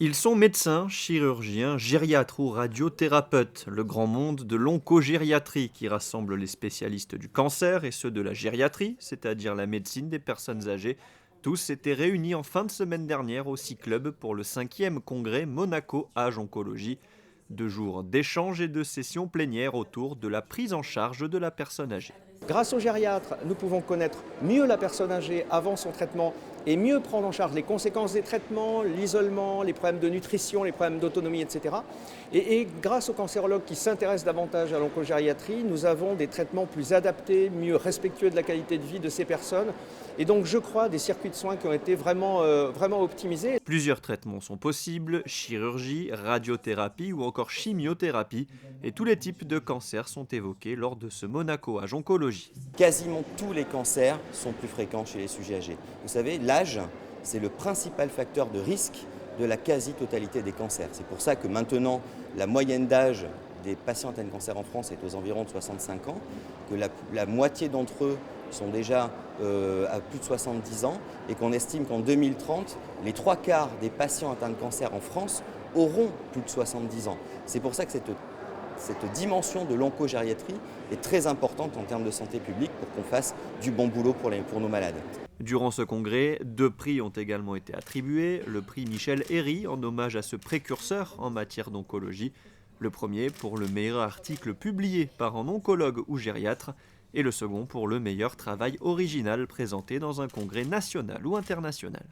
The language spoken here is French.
Ils sont médecins, chirurgiens, gériatres ou radiothérapeutes, le grand monde de l'oncogériatrie qui rassemble les spécialistes du cancer et ceux de la gériatrie, c'est-à-dire la médecine des personnes âgées. Tous étaient réunis en fin de semaine dernière au C-Club pour le 5e congrès Monaco Âge Oncologie. 2 jours d'échanges et de sessions plénières autour de la prise en charge de la personne âgée. Grâce aux gériatres, nous pouvons connaître mieux la personne âgée avant son traitement et mieux prendre en charge les conséquences des traitements, l'isolement, les problèmes de nutrition, les problèmes d'autonomie, etc. Et grâce aux cancérologues qui s'intéressent davantage à l'oncogériatrie, nous avons des traitements plus adaptés, mieux respectueux de la qualité de vie de ces personnes. Et donc je crois des circuits de soins qui ont été vraiment optimisés. Plusieurs traitements sont possibles, chirurgie, radiothérapie ou encore chimiothérapie, et tous les types de cancers sont évoqués lors de ce Monaco Âge Oncologie. Quasiment tous les cancers sont plus fréquents chez les sujets âgés. Vous savez, l'âge, c'est le principal facteur de risque de la quasi-totalité des cancers. C'est pour ça que maintenant, la moyenne d'âge des patients atteints de cancer en France est aux environs de 65 ans, que la moitié d'entre eux sont déjà à plus de 70 ans et qu'on estime qu'en 2030, les 3/4 des patients atteints de cancer en France auront plus de 70 ans. C'est pour ça que cette dimension de l'oncogériatrie est très importante en termes de santé publique pour qu'on fasse du bon boulot pour nos malades. Durant ce congrès, 2 prix ont également été attribués. Le prix Michel Herry en hommage à ce précurseur en matière d'oncologie. Le premier pour le meilleur article publié par un oncologue ou gériatre et le second pour le meilleur travail original présenté dans un congrès national ou international.